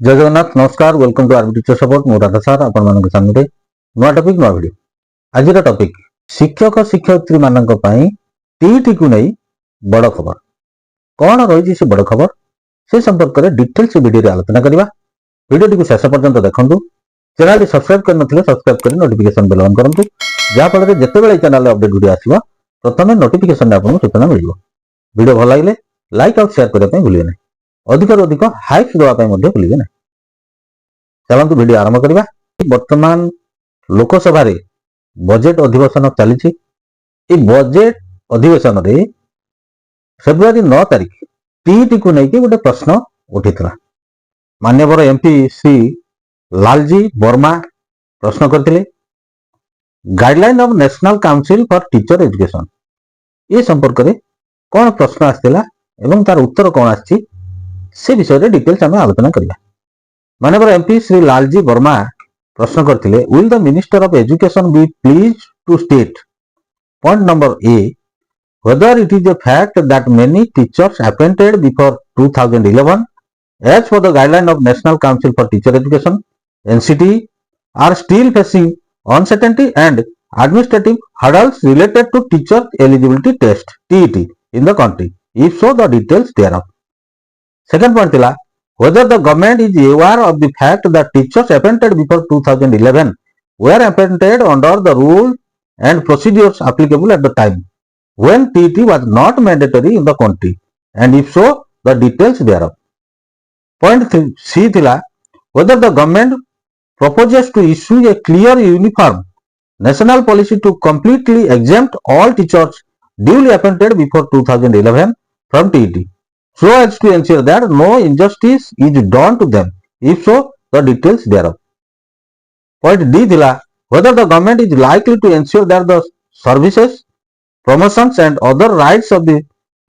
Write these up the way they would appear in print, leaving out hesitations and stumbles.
जय जगन्नाथ नमस्कार welcome to RB teacher support मो राधा सार आपण मानक सामने नुआ टॉपिक नुआ वीडियो आज टॉपिक शिक्षक शिक्षयित्री मानक पई टीईटी को नहीं बड़ खबर कौन रही से बड़ खबर से संपर्क में डिटेल्स वीडियो रे आलोचना करबा वीडियो टी शेष पर्यंत देखंतु चैनल सब्सक्राइब कर नथिले सब्सक्राइब कर नोटिफिकेशन बेल ऑन करंतु जा फल रे जते बेले चैनल अपडेट वीडियो आसीबो प्रथमे नोटिफिकेशन आपन सूचना मिलिबो वीडियो भल लागिले लाइक और शेयर करबा पई भूलिए नहीं अधिक अधिक हाइप देवाई भूलिए ना चलतु वीडियो आरंभ करवा वर्तमान लोकसभा रे बजेट अधिवेशन चली बजेट अधिवेशन रे फेब्रुआरी 9 तारिख टीईटी को लेकिन गोटे प्रश्न उठीला माननीय एमपी श्री लालजी वर्मा प्रश्न करते guideline of national council for teacher education ये संपर्क में कौन प्रश्न आसाला एवं तार उत्तर कौन आसी से विषय में डिटेल्स आम आलोचना करवा माननीय एमपी श्री लालजी वर्मा प्रश्न करते will the minister of education be please to state point number a whether it is a fact that many teachers appointed before 2011 as per the guideline of National Council for Teacher Education NCT are still facing uncertainty and administrative hurdles related to teacher eligibility test TET in the country. If so, the details thereof. Second point thila whether the government is aware of the fact that teachers appointed before 2011 were appointed under the rules and procedures applicable at the time when TET was not mandatory in the country, and if so, the details thereof. Point C thila whether the government proposes to issue a clear uniform national policy to completely exempt all teachers duly appointed before 2011 from TET so as to ensure that no injustice is done to them. If so, the details thereof. Point D thila whether the government is likely to ensure that the services, promotions and other rights of the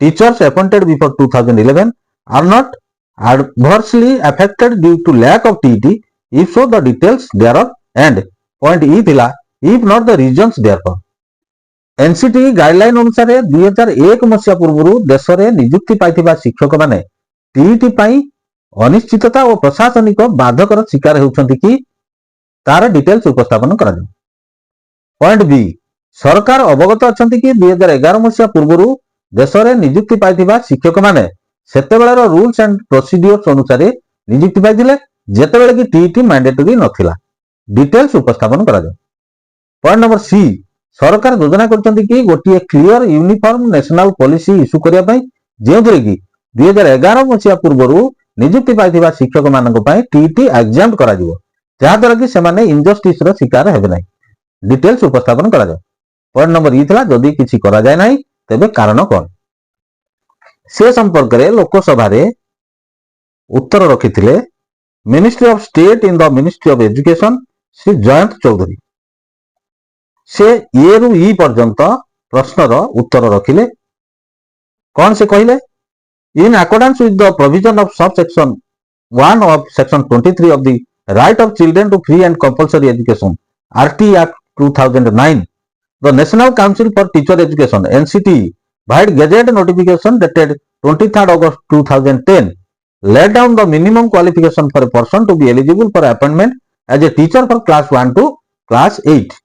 teachers appointed before 2011 are not adversely affected due to lack of TET. If so, the details thereof. And point E thila if not, the reasons therefore. NCT guideline अनुसार 2001 मसीहा पूर्व देश में नियुक्ति पाई शिक्षक माने TET पाई अनिश्चितता और प्रशासनिक बाधकर शिकार होउछंती कि तार डिटेल्स उपस्थापन करा जाय। पॉइंट बी सरकार अवगत अछंती कि 2011 मसीहा पूर्व देश में नियुक्ति पाई शिक्षक माने सेतेबेलर रूल्स एंड प्रोसीडियर्स अनुसार नियुक्ति पाइथिले जेतेबेले कि टीईटी मैंडेटरी नथिला डिटेल्स उपस्थापन करा जाय। पॉइंट नंबर सी सरकार योजना करछंती कि गोटे clear uniform national policy issue करिया पई जेउथरे कि 2011 मसीहा पूर्व नियुक्ति पाइथिबा शिक्षक मानक पई टीईटी एग्जाम्प्ट करा जिवो जहा द्वारा कि से माने इनजस्टिस रो शिकार हेबे नै डिटेल्स उपस्थापन करा जाय। पॉइंट नंबर ई थिला जदी किछि करा जाय नै तबे कारण कोन से संपर्क रे लोकसभा रे उत्तर रखिथिले ministry of state in the ministry of education Shri Jayant Chaudhary से ए रु ई पर्यंत प्रश्नर उत्तर रखिले कौन से कहले in accordance with the provision of sub section 1 of section 23 of the right of children to free and compulsory education RT act 2009 the national council for teacher education NCT vide gazette notification dated 23 August 2010 laid down the minimum qualification for a person to be eligible for appointment as a teacher for class 1 to class 8.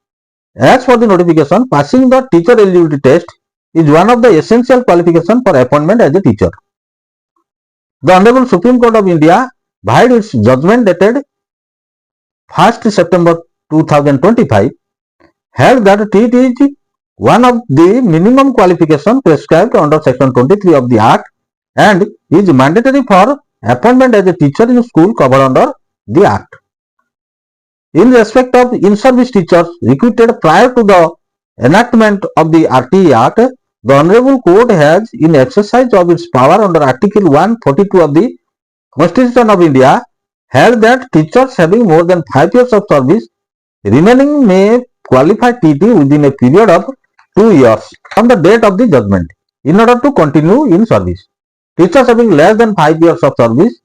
As for the notification, passing the teacher eligibility test is one of the essential qualifications for appointment as a teacher. The Honorable Supreme Court of India, by its judgment dated 1st September 2025, held that TET is one of the minimum qualifications prescribed under Section 23 of the Act and is mandatory for appointment as a teacher in school covered under the Act. In respect of in-service teachers recruited prior to the enactment of the RTE Act, the Honorable Court has, in exercise of its power under Article 142 of the Constitution of India, held that teachers having more than 5 years of service remaining may qualify TET within a period of 2 years from the date of the judgment in order to continue in service. Teachers having less than 5 years of service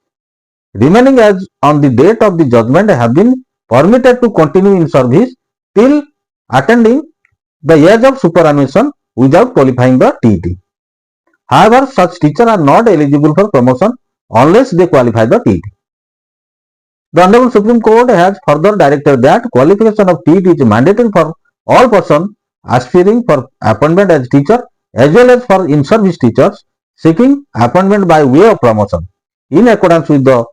remaining as on the date of the judgment have been permitted to continue in service till attending the age of superannuation without qualifying the TET. However, such teachers are not eligible for promotion unless they qualify the TET. The Honorable Supreme Court has further directed that qualification of TET is mandatory for all persons aspiring for appointment as teacher as well as for in-service teachers seeking appointment by way of promotion in accordance with the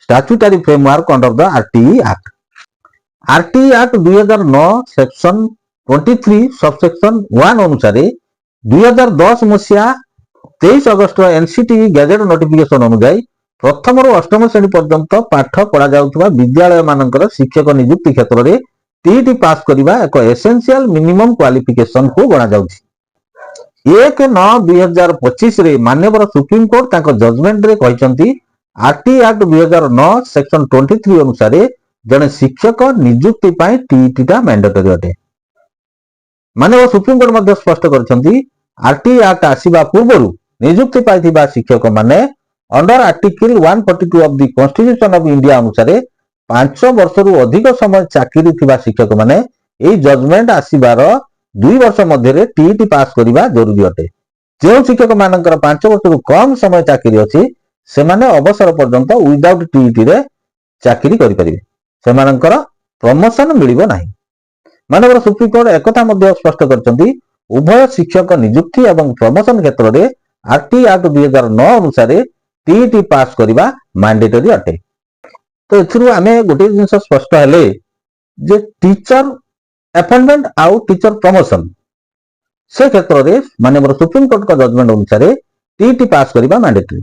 statutory framework under the RTE Act. RTE Act 2009 section 23 subsection 1 अनुसार 2010 मसीहा 23 अगस्त NCTE gadget notification अनुଯାୟୀ प्रथम रु अष्टम श्रेणी पर्यंत पाठ पढ़ा जाउथबा विद्यालय मानकर शिक्षक नियुक्ति क्षेत्र में टीईटी पास करबा एक एसेंशियल मिनिमम क्वालिफिकेशन को गणा जाउछि। 1/9/2025 रे माननीय सुप्रीम कोर्ट ताको जजमेंट रे कहिसंती आरटी एक्ट 2009 सेक्शन 23 अनुसार जने शिक्षक नियुक्ति पाई टीईटी टा मैंडेटरी अटे। माननीय सुप्रीम कोर्ट मध्ये स्पष्ट करछंती आरटी एक्ट आसीबा पूर्वरु नियुक्ति पाइथिबा शिक्षक माने under article 142 of the constitution of India अनुसार 5 वर्ष रु अधिक समय चाकरी थिबा शिक्षक माने एई जजमेंट आसीबार 2 वर्ष मध्ये टीईटी पास करिबा जरूरी अटे। जे शिक्षक मानकर 5 वर्ष रु कम समय चाकरी अछि से माने अवसर पर्यंत विदाउट टीईटी रे चाकरी करि परिबे, से मानकर प्रमोशन मिलिबो नाही। माननीय सुप्रीम कोर्ट एकथा मध्ये स्पष्ट करछंती उभय शिक्षक नियुक्ति एवं प्रमोशन क्षेत्र में आरटी एक्ट 2009 अनुसार टीईटी पास करबा मैंडेटरी अटे। तो एथुरु आमे गोटे जिंस स्पष्ट हेले जे टीचर अपॉइंटमेंट आउ टीचर प्रमोशन से क्षेत्र में माननीय सुप्रीम कोर्ट का जजमेंट अनुसार टीईटी पास करबा मैंडेटरी।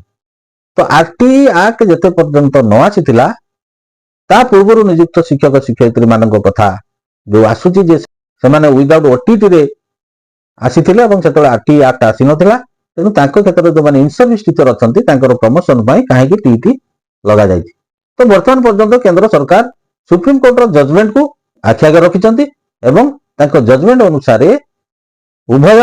तो आरटी एक्ट जते पर्यंत न आसीथिला ता पूर्व नियुक्त शिक्षक शिक्षयित्री मानक कथा जो आसुची जे से माने विदाउट ओटीटी रे आसीथिले एवं सेतले आरटी एक्ट आसी नथिला, तेनु तांको क्षेत्र जो माने इन सर्विस टीचर अछंती तांकर प्रमोशन पई काहेकि टीईटी लगा जायछि। तो वर्तमान पर्यंत केंद्र सरकार सुप्रीम कोर्ट रो जजमेंट को आखि आगे रखिचंती एवं तांको जजमेंट अनुसार उभय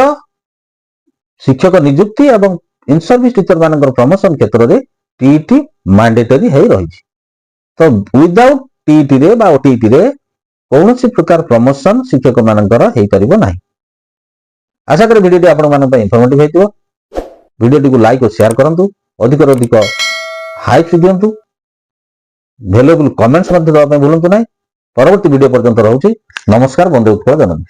शिक्षक नियुक्ति एवं इन सर्विस टीचर मानकर प्रमोशन क्षेत्र रे टीईटी मैंडेटरी है रहिछि। तो विदाउट टीईटी रे बा ओटीटी रे कौनसी प्रकार प्रमोशन शिक्षक मानकर हेई परिबो नाही। आशा करी वीडियो आपण मान इनफॉर्मेटिव हेतिबो। वीडियो को लाइक और शेयर करंतु, अधिक अधिक हाइप दियंतु, वैल्यूएबल कमेंट्स मध्ये दवा भूलंतु नाही। परवर्ती वीडियो पर्यंत रहउछि। नमस्कार, बंदे उत्कल जननी।